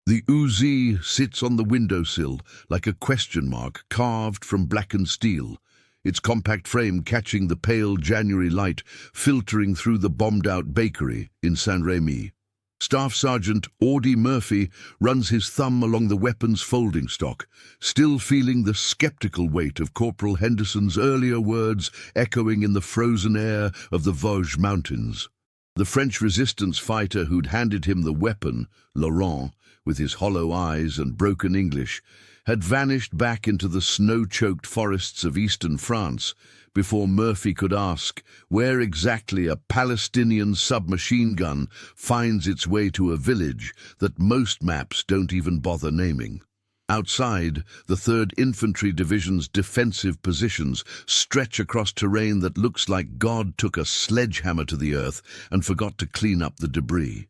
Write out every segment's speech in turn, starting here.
The Uzi sits on the windowsill like a question mark carved from blackened steel, its compact frame catching the pale January light filtering through the bombed-out bakery in Saint-Rémy. Staff Sergeant Audie Murphy runs his thumb along the weapon's folding stock, still feeling the skeptical weight of Corporal Henderson's earlier words echoing in the frozen air of the Vosges Mountains. The French resistance fighter who'd handed him the weapon, Laurent, with his hollow eyes and broken English, had vanished back into the snow-choked forests of eastern France before Murphy could ask where exactly a Palestinian submachine gun finds its way to a village that most maps don't even bother naming. Outside, the 3rd Infantry Division's defensive positions stretch across terrain that looks like God took a sledgehammer to the earth and forgot to clean up the debris.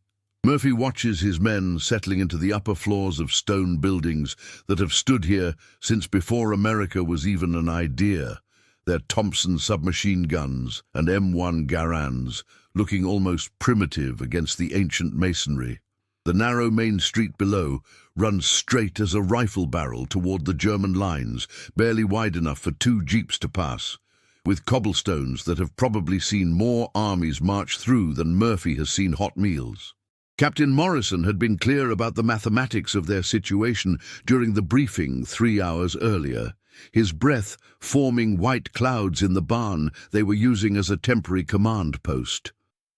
Murphy watches his men settling into the upper floors of stone buildings that have stood here since before America was even an idea, their Thompson submachine guns and M1 Garands looking almost primitive against the ancient masonry. The narrow main street below runs straight as a rifle barrel toward the German lines, barely wide enough for 2 jeeps to pass, with cobblestones that have probably seen more armies march through than Murphy has seen hot meals. Captain Morrison had been clear about the mathematics of their situation during the briefing 3 hours earlier, his breath forming white clouds in the barn they were using as a temporary command post.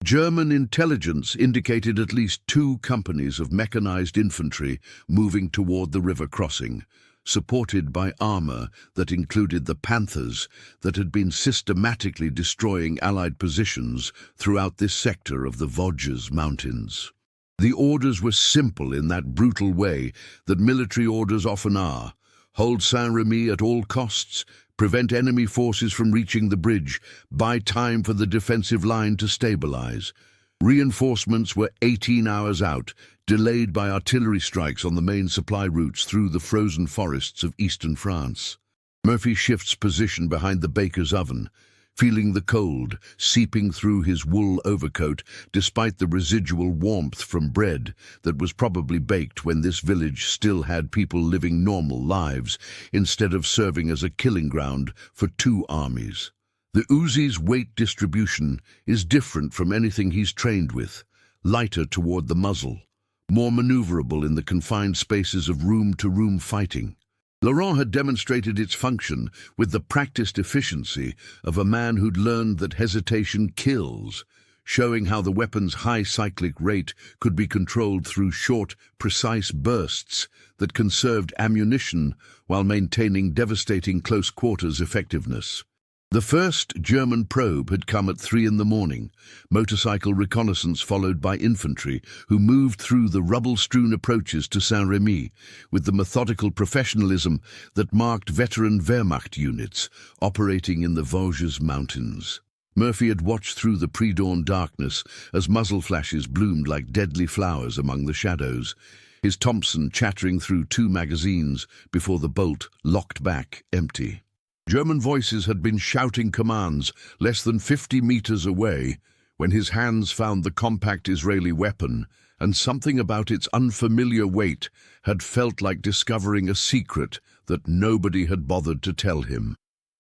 German intelligence indicated at least 2 companies of mechanized infantry moving toward the river crossing, supported by armor that included the Panthers that had been systematically destroying Allied positions throughout this sector of the Vosges Mountains. The orders were simple in that brutal way that military orders often are. Hold Saint-Rémy at all costs, prevent enemy forces from reaching the bridge, buy time for the defensive line to stabilize. Reinforcements were 18 hours out, delayed by artillery strikes on the main supply routes through the frozen forests of eastern France. Murphy shifts position behind the baker's oven, feeling the cold seeping through his wool overcoat despite the residual warmth from bread that was probably baked when this village still had people living normal lives instead of serving as a killing ground for 2 armies. The Uzi's weight distribution is different from anything he's trained with, lighter toward the muzzle, more maneuverable in the confined spaces of room-to-room fighting. Laurent had demonstrated its function with the practiced efficiency of a man who'd learned that hesitation kills, showing how the weapon's high cyclic rate could be controlled through short, precise bursts that conserved ammunition while maintaining devastating close-quarters effectiveness. The first German probe had come at 3 in the morning, motorcycle reconnaissance followed by infantry who moved through the rubble-strewn approaches to Saint-Rémy with the methodical professionalism that marked veteran Wehrmacht units operating in the Vosges Mountains. Murphy had watched through the pre-dawn darkness as muzzle flashes bloomed like deadly flowers among the shadows, his Thompson chattering through 2 magazines before the bolt locked back empty. German voices had been shouting commands less than 50 meters away when his hands found the compact Israeli weapon, and something about its unfamiliar weight had felt like discovering a secret that nobody had bothered to tell him.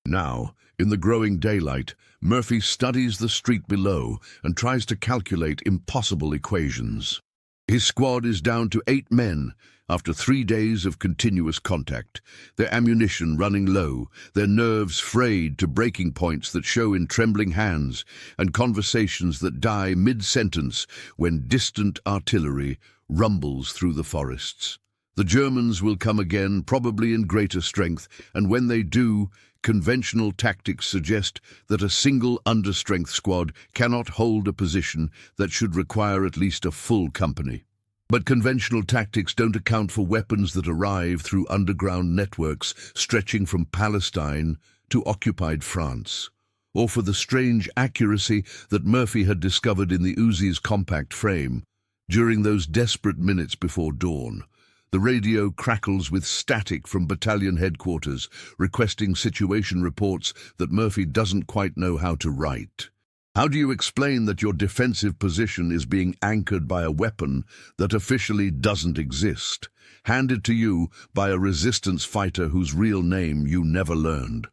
Now, in the growing daylight, Murphy studies the street below and tries to calculate impossible equations. His squad is down to 8 men after 3 days of continuous contact, their ammunition running low, their nerves frayed to breaking points that show in trembling hands, and conversations that die mid-sentence when distant artillery rumbles through the forests. The Germans will come again, probably in greater strength, and when they do, conventional tactics suggest that a single understrength squad cannot hold a position that should require at least a full company. But conventional tactics don't account for weapons that arrive through underground networks stretching from Palestine to occupied France, or for the strange accuracy that Murphy had discovered in the Uzi's compact frame. During those desperate minutes before dawn, the radio crackles with static from battalion headquarters, requesting situation reports that Murphy doesn't quite know how to write. How do you explain that your defensive position is being anchored by a weapon that officially doesn't exist, handed to you by a resistance fighter whose real name you never learned?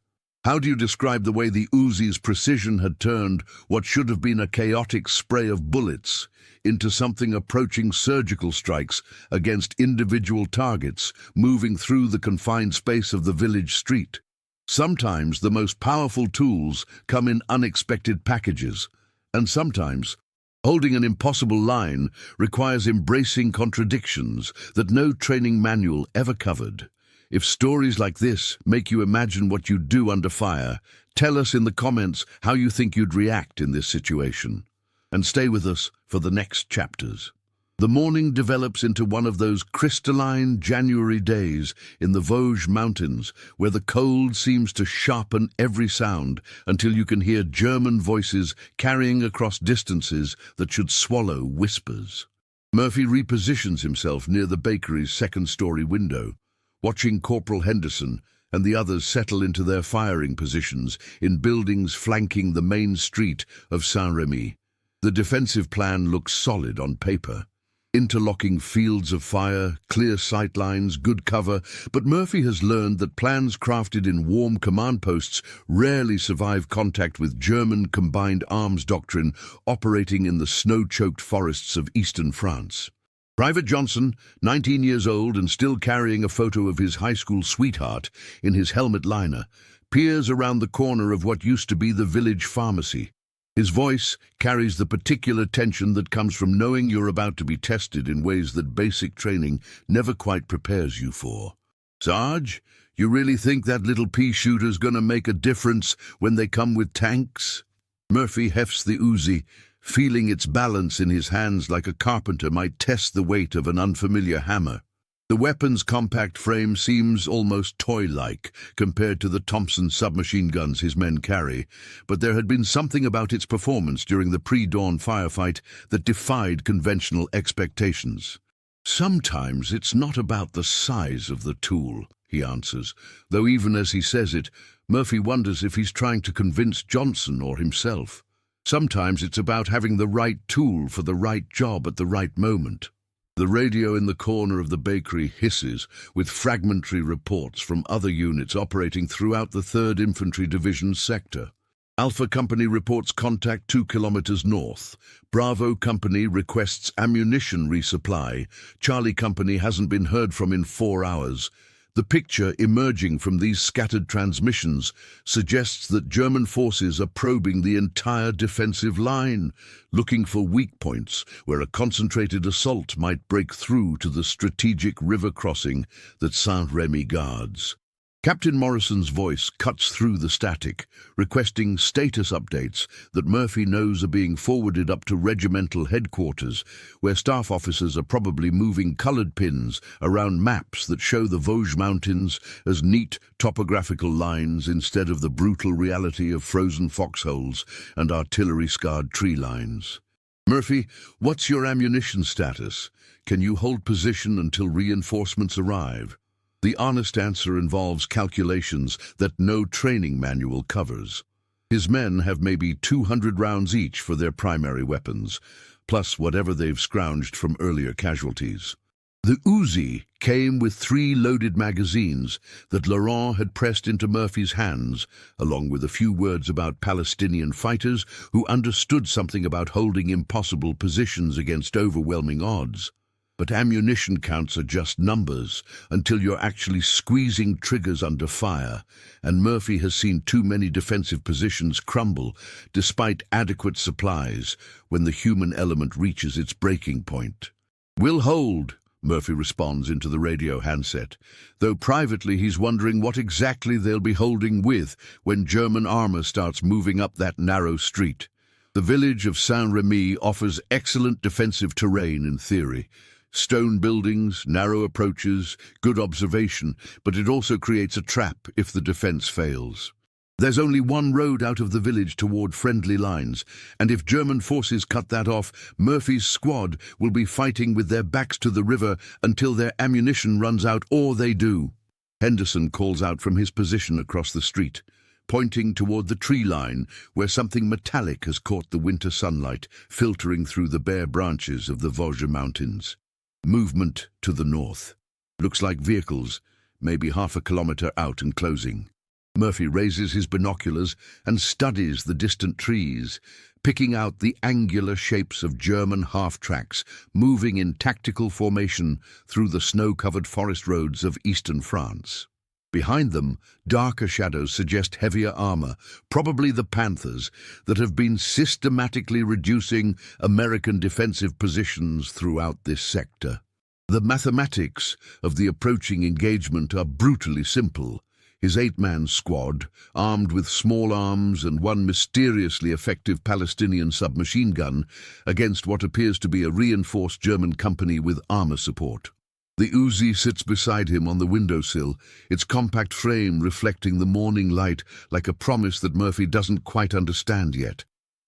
How do you describe the way the Uzi's precision had turned what should have been a chaotic spray of bullets into something approaching surgical strikes against individual targets moving through the confined space of the village street? Sometimes the most powerful tools come in unexpected packages, and sometimes holding an impossible line requires embracing contradictions that no training manual ever covered. If stories like this make you imagine what you'd do under fire, tell us in the comments how you think you'd react in this situation. And stay with us for the next chapters. The morning develops into one of those crystalline January days in the Vosges Mountains, where the cold seems to sharpen every sound until you can hear German voices carrying across distances that should swallow whispers. Murphy repositions himself near the bakery's second-story window, watching Corporal Henderson and the others settle into their firing positions in buildings flanking the main street of Saint-Remy. The defensive plan looks solid on paper. Interlocking fields of fire, clear sightlines, good cover, but Murphy has learned that plans crafted in warm command posts rarely survive contact with German combined arms doctrine operating in the snow-choked forests of eastern France. Private Johnson, 19 years old and still carrying a photo of his high school sweetheart in his helmet liner, peers around the corner of what used to be the village pharmacy. His voice carries the particular tension that comes from knowing you're about to be tested in ways that basic training never quite prepares you for. "Sarge, you really think that little pea shooter's gonna make a difference when they come with tanks?" Murphy hefts the Uzi, feeling its balance in his hands like a carpenter might test the weight of an unfamiliar hammer. The weapon's compact frame seems almost toy-like compared to the Thompson submachine guns his men carry, but there had been something about its performance during the pre-dawn firefight that defied conventional expectations. "Sometimes it's not about the size of the tool," he answers, though even as he says it, Murphy wonders if he's trying to convince Johnson or himself. Sometimes it's about having the right tool for the right job at the right moment. The radio in the corner of the bakery hisses with fragmentary reports from other units operating throughout the 3rd Infantry Division's sector. Alpha Company reports contact 2 kilometers north. Bravo Company requests ammunition resupply. Charlie Company hasn't been heard from in 4 hours. The picture emerging from these scattered transmissions suggests that German forces are probing the entire defensive line, looking for weak points where a concentrated assault might break through to the strategic river crossing that Saint-Remy guards. Captain Morrison's voice cuts through the static, requesting status updates that Murphy knows are being forwarded up to regimental headquarters, where staff officers are probably moving colored pins around maps that show the Vosges Mountains as neat topographical lines instead of the brutal reality of frozen foxholes and artillery-scarred tree lines. "Murphy, what's your ammunition status? Can you hold position until reinforcements arrive?" The honest answer involves calculations that no training manual covers. His men have maybe 200 rounds each for their primary weapons, plus whatever they've scrounged from earlier casualties. The Uzi came with 3 loaded magazines that Laurent had pressed into Murphy's hands, along with a few words about Palestinian fighters who understood something about holding impossible positions against overwhelming odds. But ammunition counts are just numbers until you're actually squeezing triggers under fire, and Murphy has seen too many defensive positions crumble despite adequate supplies when the human element reaches its breaking point. "We'll hold," Murphy responds into the radio handset, though privately he's wondering what exactly they'll be holding with when German armor starts moving up that narrow street. The village of Saint-Remy offers excellent defensive terrain in theory. Stone buildings, narrow approaches, good observation, but it also creates a trap if the defense fails. There's only one road out of the village toward friendly lines, and if German forces cut that off, Murphy's squad will be fighting with their backs to the river until their ammunition runs out, or they do. Henderson calls out from his position across the street. pointing toward the tree line where something metallic has caught the winter sunlight, filtering through the bare branches of the Vosges Mountains. Movement to the north. Looks like vehicles, maybe half a kilometer out and closing. Murphy raises his binoculars and studies the distant trees, picking out the angular shapes of German half-tracks moving in tactical formation through the snow-covered forest roads of eastern France. Behind them, darker shadows suggest heavier armor, probably the Panthers, that have been systematically reducing American defensive positions throughout this sector. The mathematics of the approaching engagement are brutally simple. His 8-man squad, armed with small arms and one mysteriously effective Palestinian submachine gun, against what appears to be a reinforced German company with armor support. The Uzi sits beside him on the windowsill, its compact frame reflecting the morning light like a promise that Murphy doesn't quite understand yet.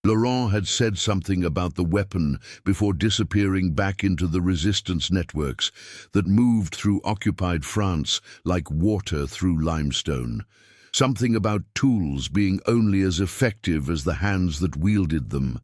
Laurent had said something about the weapon before disappearing back into the resistance networks that moved through occupied France like water through limestone. Something about tools being only as effective as the hands that wielded them,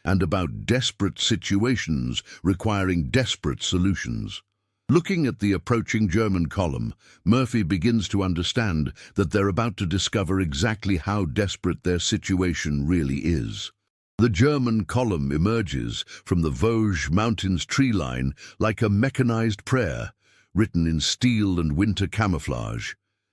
and about desperate situations requiring desperate solutions. Looking at the approaching German column, Murphy begins to understand that they're about to discover exactly how desperate their situation really is. The German column emerges from the Vosges Mountains tree line like a mechanized prayer, written in steel and winter camouflage.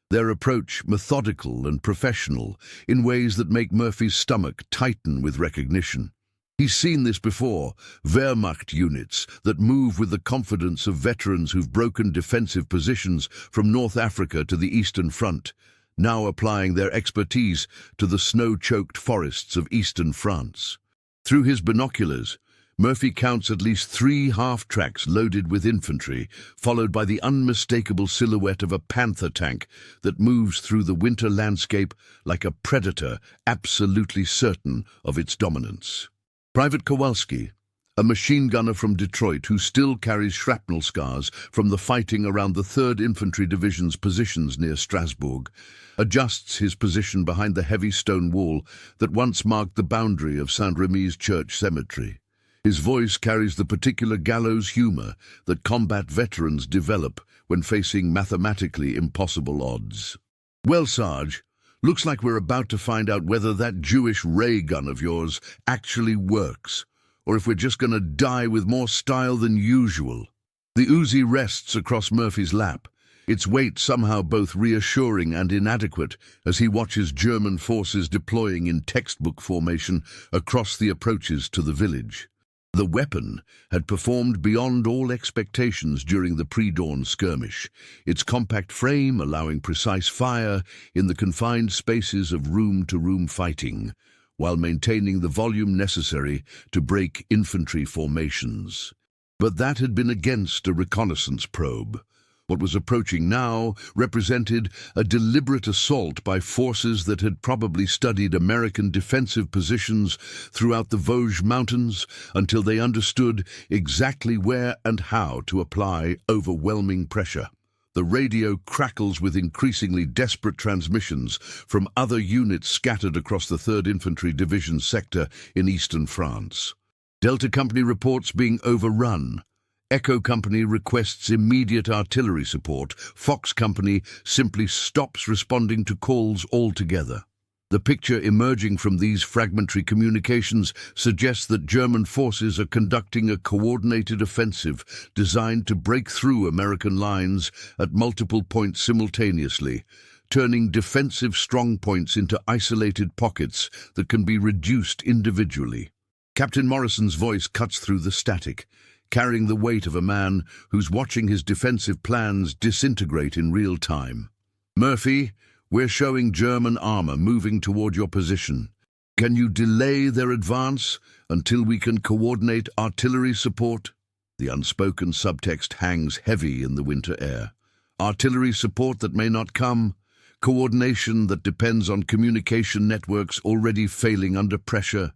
Their approach methodical and professional in ways that make Murphy's stomach tighten with recognition. He's seen this before, Wehrmacht units that move with the confidence of veterans who've broken defensive positions from North Africa to the Eastern Front, now applying their expertise to the snow-choked forests of eastern France. Through his binoculars, Murphy counts at least 3 half-tracks loaded with infantry, followed by the unmistakable silhouette of a Panther tank that moves through the winter landscape like a predator absolutely certain of its dominance. Private Kowalski, a machine gunner from Detroit who still carries shrapnel scars from the fighting around the 3rd Infantry Division's positions near Strasbourg, adjusts his position behind the heavy stone wall that once marked the boundary of Saint-Rémy's church cemetery. His voice carries the particular gallows humor that combat veterans develop when facing mathematically impossible odds. Well, Sarge, looks like we're about to find out whether that Jewish ray gun of yours actually works, or if we're just going to die with more style than usual. The Uzi rests across Murphy's lap, its weight somehow both reassuring and inadequate as he watches German forces deploying in textbook formation across the approaches to the village. The weapon had performed beyond all expectations during the pre-dawn skirmish, its compact frame allowing precise fire in the confined spaces of room-to-room fighting, while maintaining the volume necessary to break infantry formations. But that had been against a reconnaissance probe. What was approaching now represented a deliberate assault by forces that had probably studied American defensive positions throughout the Vosges Mountains until they understood exactly where and how to apply overwhelming pressure. The radio crackles with increasingly desperate transmissions from other units scattered across the 3rd Infantry Division sector in eastern France. Delta Company reports being overrun. Echo Company requests immediate artillery support. Fox Company simply stops responding to calls altogether. The picture emerging from these fragmentary communications suggests that German forces are conducting a coordinated offensive designed to break through American lines at multiple points simultaneously, turning defensive strongpoints into isolated pockets that can be reduced individually. Captain Morrison's voice cuts through the static, carrying the weight of a man who's watching his defensive plans disintegrate in real time. Murphy, we're showing German armor moving toward your position. Can you delay their advance until we can coordinate artillery support? The unspoken subtext hangs heavy in the winter air. Artillery support that may not come, coordination that depends on communication networks already failing under pressure.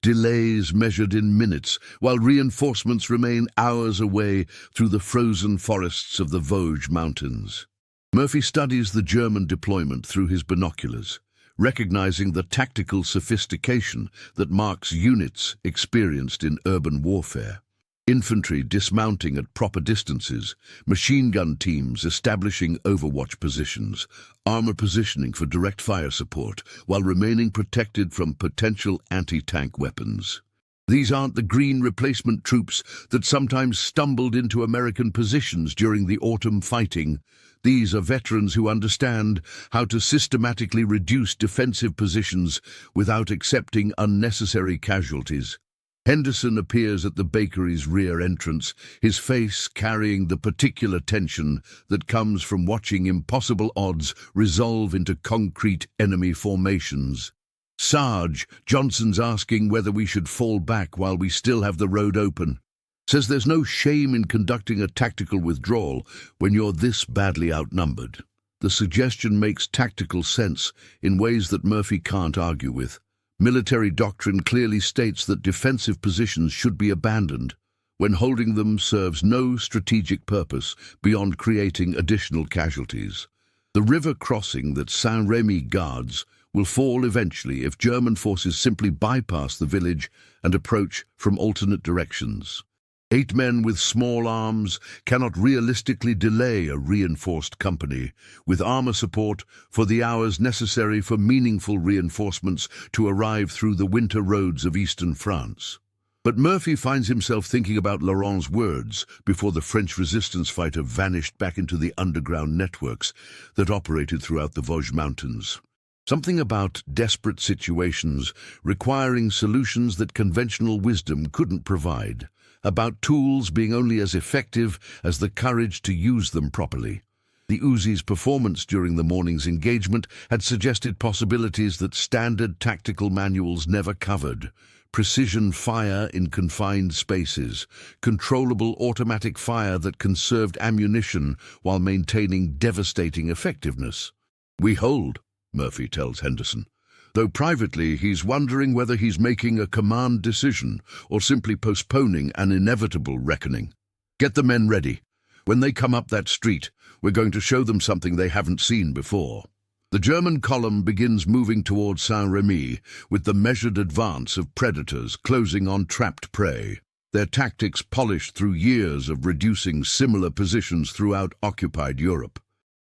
Delays measured in minutes, while reinforcements remain hours away through the frozen forests of the Vosges Mountains. Murphy studies the German deployment through his binoculars, recognizing the tactical sophistication that marks units experienced in urban warfare. Infantry dismounting at proper distances, machine gun teams establishing overwatch positions, armor positioning for direct fire support, while remaining protected from potential anti-tank weapons. These aren't the green replacement troops that sometimes stumbled into American positions during the autumn fighting. These are veterans who understand how to systematically reduce defensive positions without accepting unnecessary casualties. Henderson appears at the bakery's rear entrance, his face carrying the particular tension that comes from watching impossible odds resolve into concrete enemy formations. "Sarge, Johnson's asking whether we should fall back while we still have the road open. Says there's no shame in conducting a tactical withdrawal when you're this badly outnumbered." The suggestion makes tactical sense in ways that Murphy can't argue with. Military doctrine clearly states that defensive positions should be abandoned when holding them serves no strategic purpose beyond creating additional casualties. The river crossing that Saint-Rémy guards will fall eventually if German forces simply bypass the village and approach from alternate directions. 8 men with small arms cannot realistically delay a reinforced company, with armor support for the hours necessary for meaningful reinforcements to arrive through the winter roads of eastern France. But Murphy finds himself thinking about Laurent's words before the French resistance fighter vanished back into the underground networks that operated throughout the Vosges Mountains. Something about desperate situations requiring solutions that conventional wisdom couldn't provide, about tools being only as effective as the courage to use them properly. The Uzi's performance during the morning's engagement had suggested possibilities that standard tactical manuals never covered. Precision fire in confined spaces, controllable automatic fire that conserved ammunition while maintaining devastating effectiveness. "We hold," Murphy tells Henderson, though privately he's wondering whether he's making a command decision or simply postponing an inevitable reckoning. "Get the men ready. When they come up that street, we're going to show them something they haven't seen before." The German column begins moving towards Saint-Rémy with the measured advance of predators closing on trapped prey, their tactics polished through years of reducing similar positions throughout occupied Europe.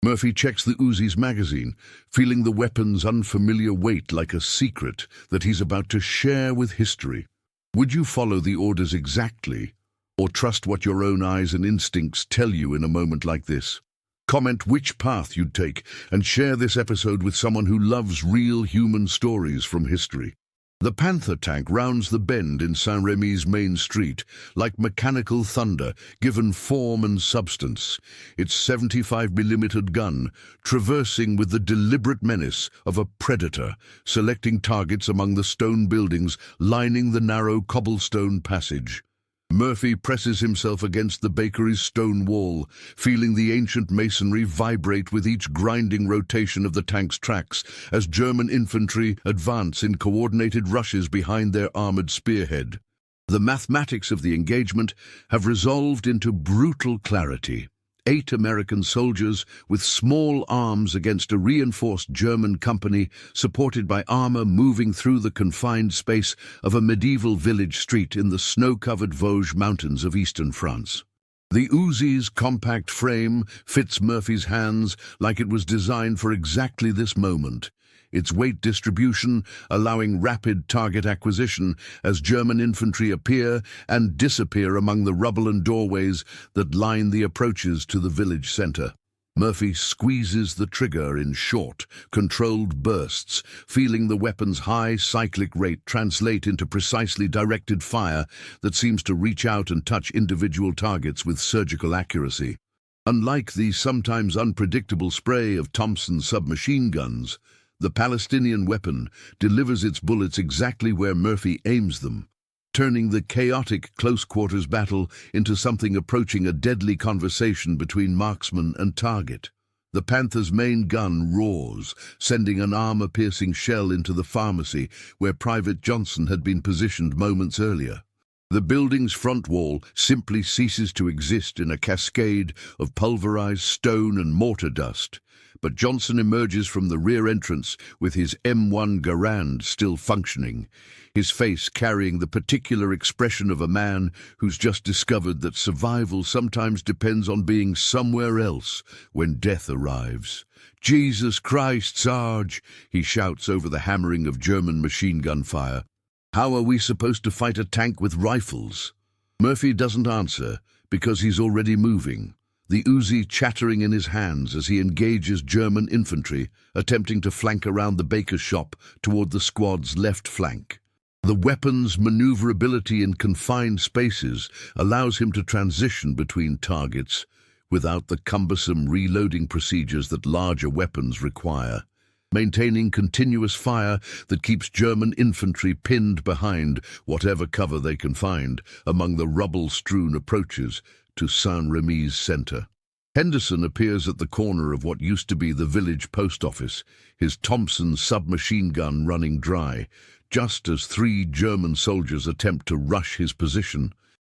Murphy checks the Uzi's magazine, feeling the weapon's unfamiliar weight like a secret that he's about to share with history. Would you follow the orders exactly, or trust what your own eyes and instincts tell you in a moment like this? Comment which path you'd take and share this episode with someone who loves real human stories from history. The Panther tank rounds the bend in Saint-Rémy's main street, like mechanical thunder given form and substance, its 75mm gun traversing with the deliberate menace of a predator, selecting targets among the stone buildings lining the narrow cobblestone passage. Murphy presses himself against the bakery's stone wall, feeling the ancient masonry vibrate with each grinding rotation of the tank's tracks as German infantry advance in coordinated rushes behind their armored spearhead. The mathematics of the engagement have resolved into brutal clarity. 8 American soldiers with small arms against a reinforced German company supported by armor moving through the confined space of a medieval village street in the snow-covered Vosges Mountains of eastern France. The Uzi's compact frame fits Murphy's hands like it was designed for exactly this moment, its weight distribution allowing rapid target acquisition as German infantry appear and disappear among the rubble and doorways that line the approaches to the village center. Murphy squeezes the trigger in short, controlled bursts, feeling the weapon's high cyclic rate translate into precisely directed fire that seems to reach out and touch individual targets with surgical accuracy. Unlike the sometimes unpredictable spray of Thompson submachine guns, the Palestinian weapon delivers its bullets exactly where Murphy aims them, turning the chaotic close-quarters battle into something approaching a deadly conversation between marksman and target. The Panther's main gun roars, sending an armor-piercing shell into the pharmacy where Private Johnson had been positioned moments earlier. The building's front wall simply ceases to exist in a cascade of pulverized stone and mortar dust, but Johnson emerges from the rear entrance with his M1 Garand still functioning, his face carrying the particular expression of a man who's just discovered that survival sometimes depends on being somewhere else when death arrives. "Jesus Christ, Sarge!" he shouts over the hammering of German machine gun fire. "How are we supposed to fight a tank with rifles?" Murphy doesn't answer because he's already moving, the Uzi chattering in his hands as he engages German infantry, attempting to flank around the baker's shop toward the squad's left flank. The weapon's maneuverability in confined spaces allows him to transition between targets without the cumbersome reloading procedures that larger weapons require, maintaining continuous fire that keeps German infantry pinned behind whatever cover they can find among the rubble-strewn approaches to Saint-Rémy's center. Henderson appears at the corner of what used to be the village post office, his Thompson submachine gun running dry, just as 3 German soldiers attempt to rush his position.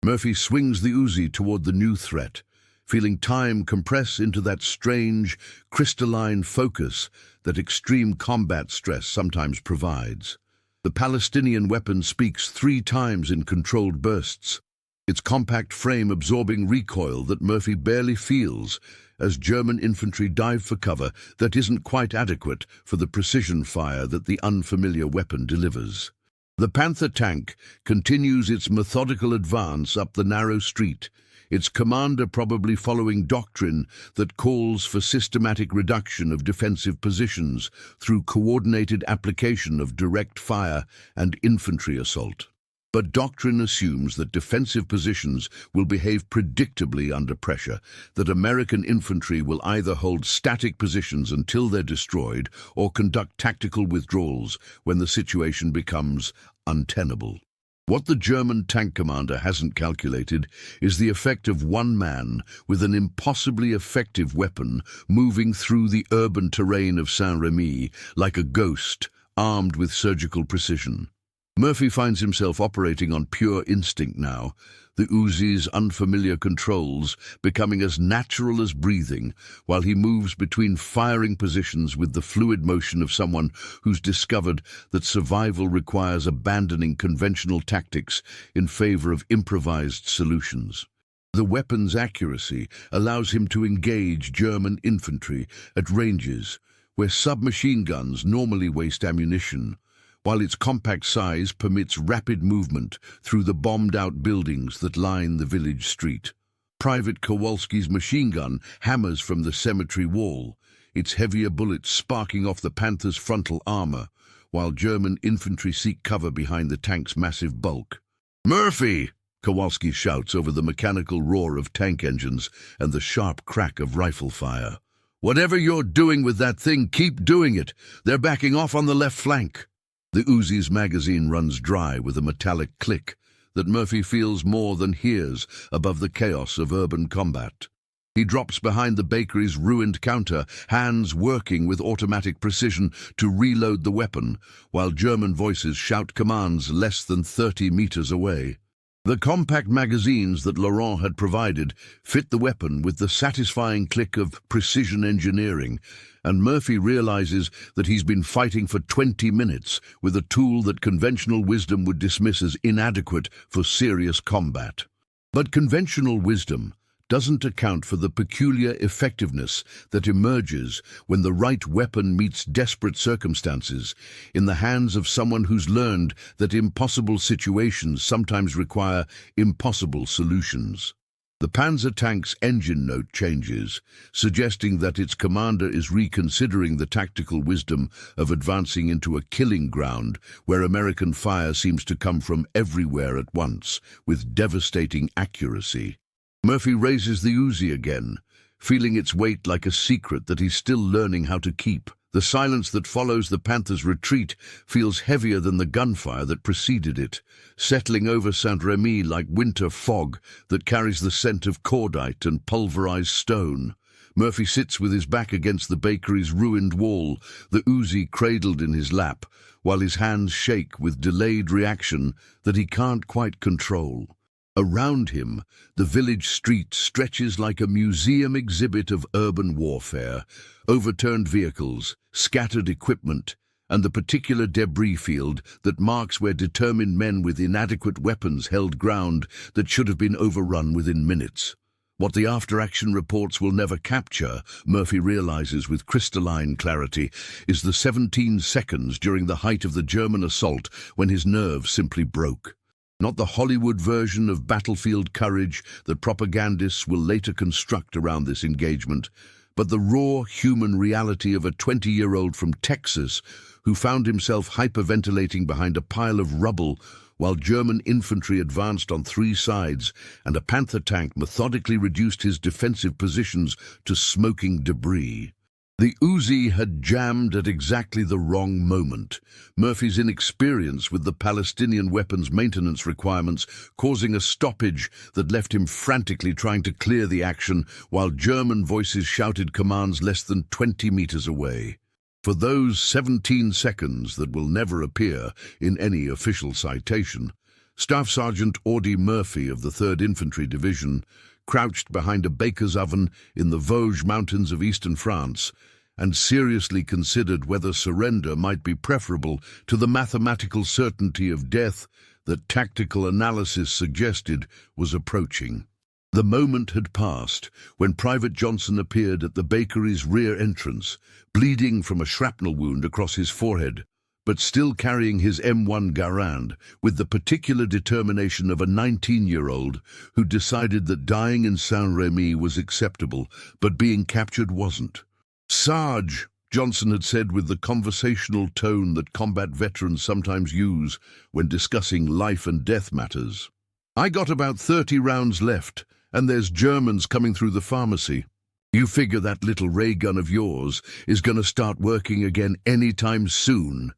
Murphy swings the Uzi toward the new threat, feeling time compress into that strange, crystalline focus that extreme combat stress sometimes provides. The Palestinian weapon speaks 3 times in controlled bursts, its compact frame absorbing recoil that Murphy barely feels as German infantry dive for cover that isn't quite adequate for the precision fire that the unfamiliar weapon delivers. The Panther tank continues its methodical advance up the narrow street, its commander probably following doctrine that calls for systematic reduction of defensive positions through coordinated application of direct fire and infantry assault. But doctrine assumes that defensive positions will behave predictably under pressure, that American infantry will either hold static positions until they're destroyed or conduct tactical withdrawals when the situation becomes untenable. What the German tank commander hasn't calculated is the effect of one man with an impossibly effective weapon moving through the urban terrain of Saint-Rémy like a ghost, armed with surgical precision. Murphy finds himself operating on pure instinct now, the Uzi's unfamiliar controls becoming as natural as breathing, while he moves between firing positions with the fluid motion of someone who's discovered that survival requires abandoning conventional tactics in favor of improvised solutions. The weapon's accuracy allows him to engage German infantry at ranges where submachine guns normally waste ammunition, while its compact size permits rapid movement through the bombed-out buildings that line the village street. Private Kowalski's machine gun hammers from the cemetery wall, its heavier bullets sparking off the Panther's frontal armor, while German infantry seek cover behind the tank's massive bulk. "Murphy!" Kowalski shouts over the mechanical roar of tank engines and the sharp crack of rifle fire. "Whatever you're doing with that thing, keep doing it. They're backing off on the left flank." The Uzi's magazine runs dry with a metallic click that Murphy feels more than hears above the chaos of urban combat. He drops behind the bakery's ruined counter, hands working with automatic precision to reload the weapon, while German voices shout commands less than 30 meters away. The compact magazines that Laurent had provided fit the weapon with the satisfying click of precision engineering, and Murphy realizes that he's been fighting for 20 minutes with a tool that conventional wisdom would dismiss as inadequate for serious combat. But conventional wisdom doesn't account for the peculiar effectiveness that emerges when the right weapon meets desperate circumstances in the hands of someone who's learned that impossible situations sometimes require impossible solutions. The Panzer tank's engine note changes, suggesting that its commander is reconsidering the tactical wisdom of advancing into a killing ground where American fire seems to come from everywhere at once, with devastating accuracy. Murphy raises the Uzi again, feeling its weight like a secret that he's still learning how to keep. The silence that follows the Panther's retreat feels heavier than the gunfire that preceded it, settling over Saint-Rémy like winter fog that carries the scent of cordite and pulverized stone. Murphy sits with his back against the bakery's ruined wall, the Uzi cradled in his lap, while his hands shake with delayed reaction that he can't quite control. Around him, the village street stretches like a museum exhibit of urban warfare, overturned vehicles, scattered equipment, and the particular debris field that marks where determined men with inadequate weapons held ground that should have been overrun within minutes. What the after-action reports will never capture, Murphy realizes with crystalline clarity, is the 17 seconds during the height of the German assault when his nerves simply broke. Not the Hollywood version of battlefield courage that propagandists will later construct around this engagement, but the raw human reality of a 20-year-old from Texas who found himself hyperventilating behind a pile of rubble while German infantry advanced on 3 sides and a Panther tank methodically reduced his defensive positions to smoking debris. The Uzi had jammed at exactly the wrong moment, Murphy's inexperience with the Palestinian weapons maintenance requirements causing a stoppage that left him frantically trying to clear the action while German voices shouted commands less than 20 meters away. For those 17 seconds that will never appear in any official citation, Staff Sergeant Audie Murphy of the 3rd Infantry Division crouched behind a baker's oven in the Vosges Mountains of eastern France and seriously considered whether surrender might be preferable to the mathematical certainty of death that tactical analysis suggested was approaching. The moment had passed when Private Johnson appeared at the bakery's rear entrance, bleeding from a shrapnel wound across his forehead, but still carrying his M1 Garand with the particular determination of a 19-year-old who decided that dying in Saint-Rémy was acceptable, but being captured wasn't. "Sarge," Johnson had said with the conversational tone that combat veterans sometimes use when discussing life and death matters. "I got about 30 rounds left, and there's Germans coming through the pharmacy. You figure that little ray gun of yours is going to start working again anytime soon."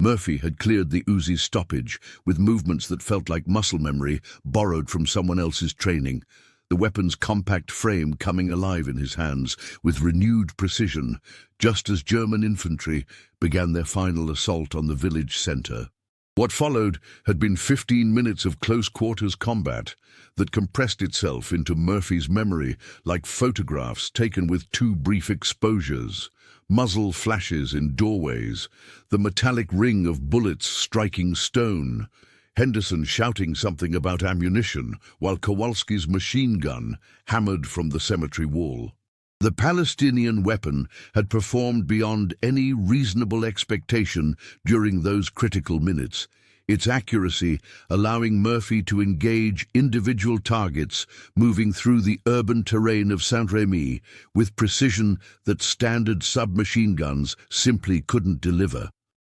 Murphy had cleared the Uzi's stoppage with movements that felt like muscle memory borrowed from someone else's training, the weapon's compact frame coming alive in his hands with renewed precision, just as German infantry began their final assault on the village center. What followed had been 15 minutes of close-quarters combat that compressed itself into Murphy's memory like photographs taken with 2 brief exposures. Muzzle flashes in doorways, the metallic ring of bullets striking stone, Henderson shouting something about ammunition while Kowalski's machine gun hammered from the cemetery wall. The Palestinian weapon had performed beyond any reasonable expectation during those critical minutes, its accuracy allowing Murphy to engage individual targets moving through the urban terrain of Saint-Rémy with precision that standard submachine guns simply couldn't deliver.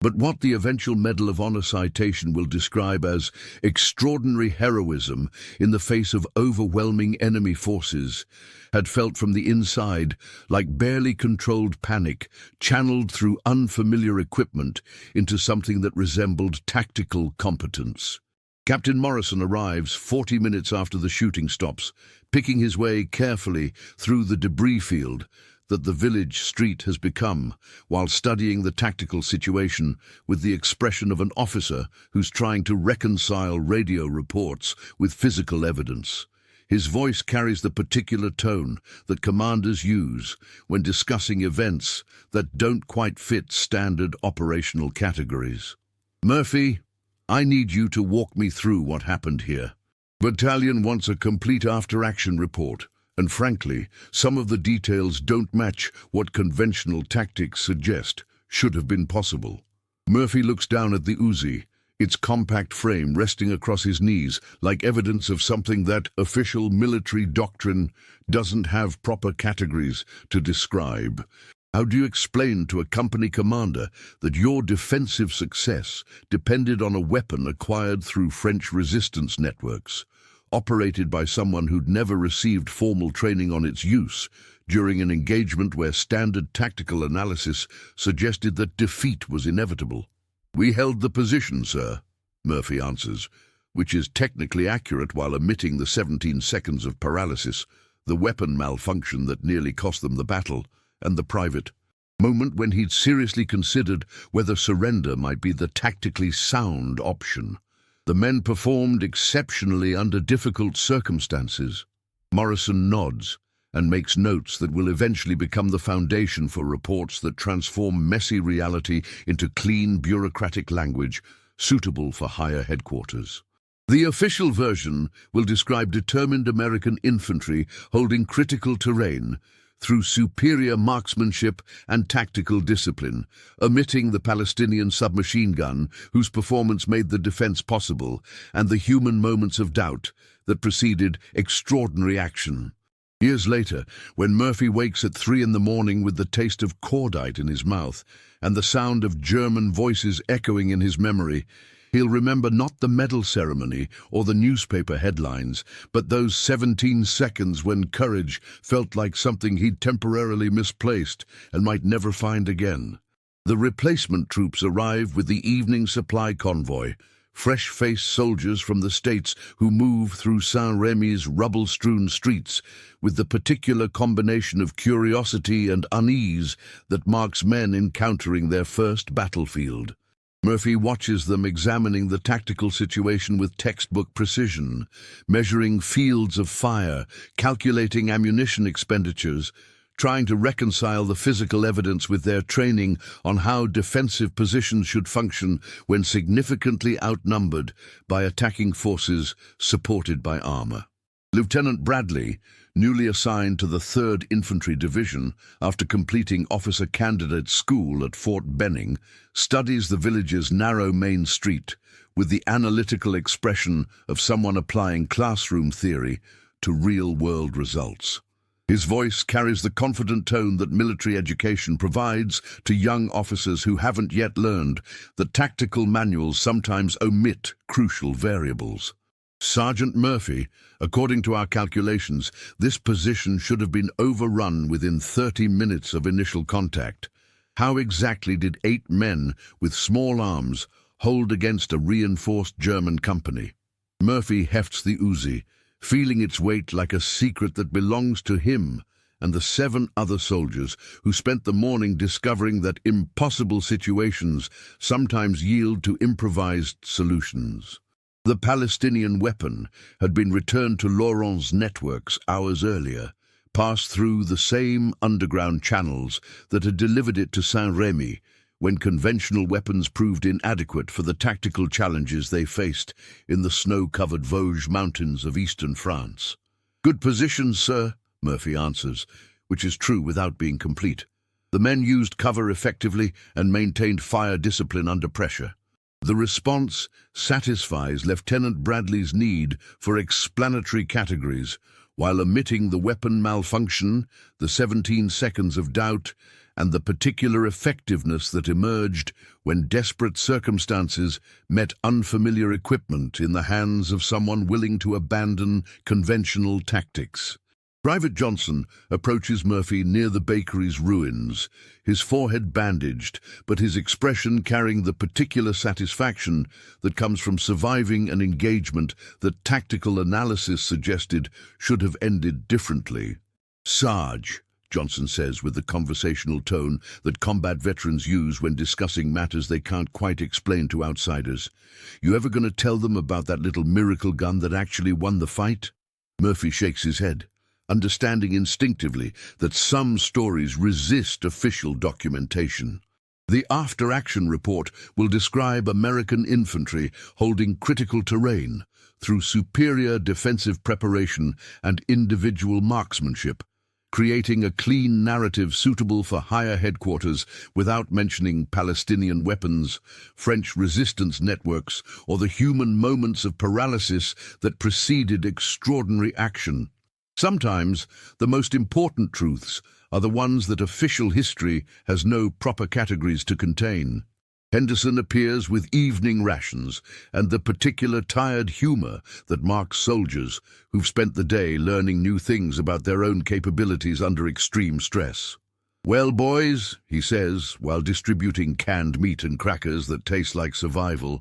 But what the eventual Medal of Honor citation will describe as extraordinary heroism in the face of overwhelming enemy forces had felt from the inside like barely controlled panic channeled through unfamiliar equipment into something that resembled tactical competence. Captain Morrison arrives 40 minutes after the shooting stops, picking his way carefully through the debris field that the village street has become, while studying the tactical situation with the expression of an officer who's trying to reconcile radio reports with physical evidence. His voice carries the particular tone that commanders use when discussing events that don't quite fit standard operational categories. "Murphy, I need you to walk me through what happened here. Battalion wants a complete after-action report. And frankly, some of the details don't match what conventional tactics suggest should have been possible." Murphy looks down at the Uzi, its compact frame resting across his knees like evidence of something that official military doctrine doesn't have proper categories to describe. How do you explain to a company commander that your defensive success depended on a weapon acquired through French resistance networks, operated by someone who'd never received formal training on its use, during an engagement where standard tactical analysis suggested that defeat was inevitable? "We held the position, sir," Murphy answers, which is technically accurate while omitting the 17 seconds of paralysis, the weapon malfunction that nearly cost them the battle, and the private moment when he'd seriously considered whether surrender might be the tactically sound option. The men performed exceptionally under difficult circumstances. Morrison nods and makes notes that will eventually become the foundation for reports that transform messy reality into clean bureaucratic language suitable for higher headquarters. The official version will describe determined American infantry holding critical terrain through superior marksmanship and tactical discipline, omitting the Palestinian submachine gun, whose performance made the defense possible, and the human moments of doubt that preceded extraordinary action. Years later, when Murphy wakes at 3 in the morning with the taste of cordite in his mouth and the sound of German voices echoing in his memory, he'll remember not the medal ceremony or the newspaper headlines, but those 17 seconds when courage felt like something he'd temporarily misplaced and might never find again. The replacement troops arrive with the evening supply convoy, fresh-faced soldiers from the States who move through Saint-Rémy's rubble-strewn streets with the particular combination of curiosity and unease that marks men encountering their first battlefield. Murphy watches them examining the tactical situation with textbook precision, measuring fields of fire, calculating ammunition expenditures, trying to reconcile the physical evidence with their training on how defensive positions should function when significantly outnumbered by attacking forces supported by armor. Lieutenant Bradley, newly assigned to the 3rd Infantry Division after completing officer candidate school at Fort Benning, studies the village's narrow main street with the analytical expression of someone applying classroom theory to real-world results. His voice carries the confident tone that military education provides to young officers who haven't yet learned that tactical manuals sometimes omit crucial variables. Sergeant Murphy, according to our calculations, this position should have been overrun within 30 minutes of initial contact. How exactly did 8 men with small arms hold against a reinforced German company? Murphy hefts the Uzi, feeling its weight like a secret that belongs to him and the 7 other soldiers who spent the morning discovering that impossible situations sometimes yield to improvised solutions. The Palestinian weapon had been returned to Laurent's networks hours earlier, passed through the same underground channels that had delivered it to Saint-Rémy when conventional weapons proved inadequate for the tactical challenges they faced in the snow-covered Vosges mountains of eastern France. "Good position, sir," Murphy answers, which is true without being complete. The men used cover effectively and maintained fire discipline under pressure. The response satisfies Lieutenant Bradley's need for explanatory categories, while omitting the weapon malfunction, the 17 seconds of doubt, and the particular effectiveness that emerged when desperate circumstances met unfamiliar equipment in the hands of someone willing to abandon conventional tactics. Private Johnson approaches Murphy near the bakery's ruins, his forehead bandaged, but his expression carrying the particular satisfaction that comes from surviving an engagement that tactical analysis suggested should have ended differently. "Sarge," Johnson says with the conversational tone that combat veterans use when discussing matters they can't quite explain to outsiders, "you ever going to tell them about that little miracle gun that actually won the fight?" Murphy shakes his head, understanding instinctively that some stories resist official documentation. The after-action report will describe American infantry holding critical terrain through superior defensive preparation and individual marksmanship, creating a clean narrative suitable for higher headquarters without mentioning Palestinian weapons, French resistance networks, or the human moments of paralysis that preceded extraordinary action. Sometimes, the most important truths are the ones that official history has no proper categories to contain. Henderson appears with evening rations and the particular tired humor that marks soldiers who've spent the day learning new things about their own capabilities under extreme stress. "Well, boys," he says, while distributing canned meat and crackers that taste like survival,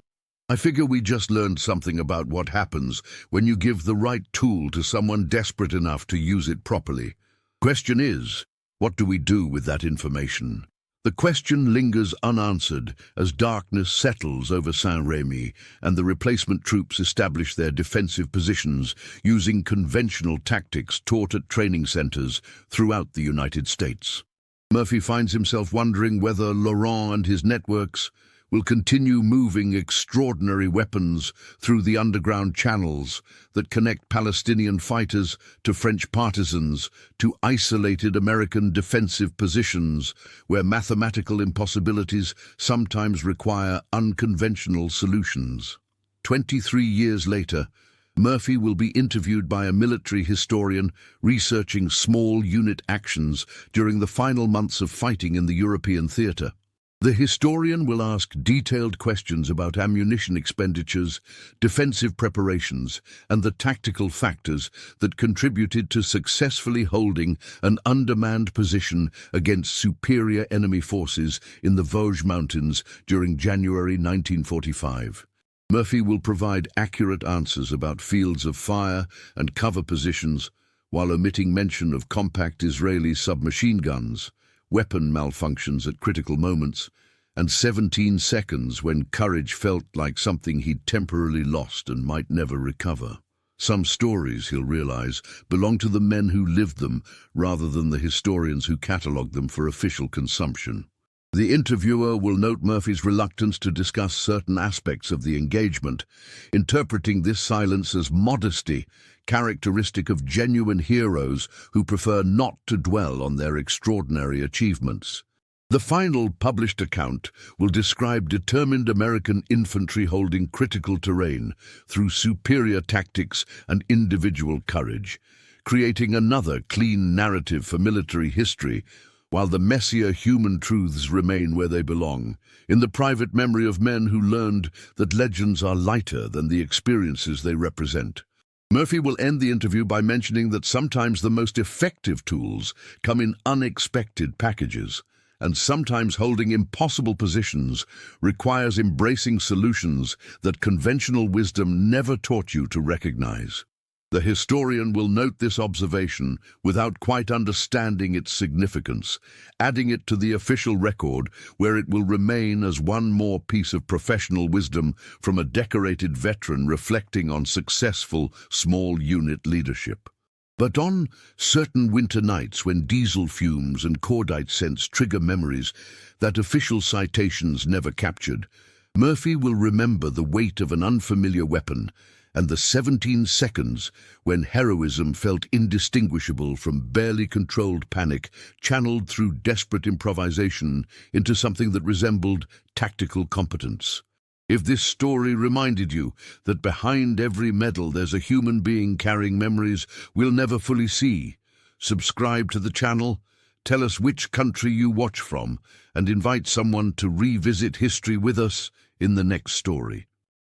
"I figure we just learned something about what happens when you give the right tool to someone desperate enough to use it properly. Question is, what do we do with that information?" The question lingers unanswered as darkness settles over Saint-Rémy and the replacement troops establish their defensive positions using conventional tactics taught at training centers throughout the United States. Murphy finds himself wondering whether Laurent and his networks will continue moving extraordinary weapons through the underground channels that connect Palestinian fighters to French partisans to isolated American defensive positions where mathematical impossibilities sometimes require unconventional solutions. 23 years later, Murphy will be interviewed by a military historian researching small unit actions during the final months of fighting in the European theater. The historian will ask detailed questions about ammunition expenditures, defensive preparations, and the tactical factors that contributed to successfully holding an undermanned position against superior enemy forces in the Vosges Mountains during January 1945. Murphy will provide accurate answers about fields of fire and cover positions, while omitting mention of compact Israeli submachine guns, weapon malfunctions at critical moments, and 17 seconds when courage felt like something he'd temporarily lost and might never recover. Some stories, he'll realize, belong to the men who lived them rather than the historians who catalogued them for official consumption. The interviewer will note Murphy's reluctance to discuss certain aspects of the engagement, interpreting this silence as modesty, characteristic of genuine heroes who prefer not to dwell on their extraordinary achievements. The final published account will describe determined American infantry holding critical terrain through superior tactics and individual courage, creating another clean narrative for military history, while the messier human truths remain where they belong, in the private memory of men who learned that legends are lighter than the experiences they represent. Murphy will end the interview by mentioning that sometimes the most effective tools come in unexpected packages, and sometimes holding impossible positions requires embracing solutions that conventional wisdom never taught you to recognize. The historian will note this observation without quite understanding its significance, adding it to the official record where it will remain as one more piece of professional wisdom from a decorated veteran reflecting on successful small unit leadership. But on certain winter nights when diesel fumes and cordite scents trigger memories that official citations never captured, Murphy will remember the weight of an unfamiliar weapon and the 17 seconds when heroism felt indistinguishable from barely controlled panic channeled through desperate improvisation into something that resembled tactical competence. If this story reminded you that behind every medal there's a human being carrying memories we'll never fully see, subscribe to the channel, tell us which country you watch from, and invite someone to revisit history with us in the next story.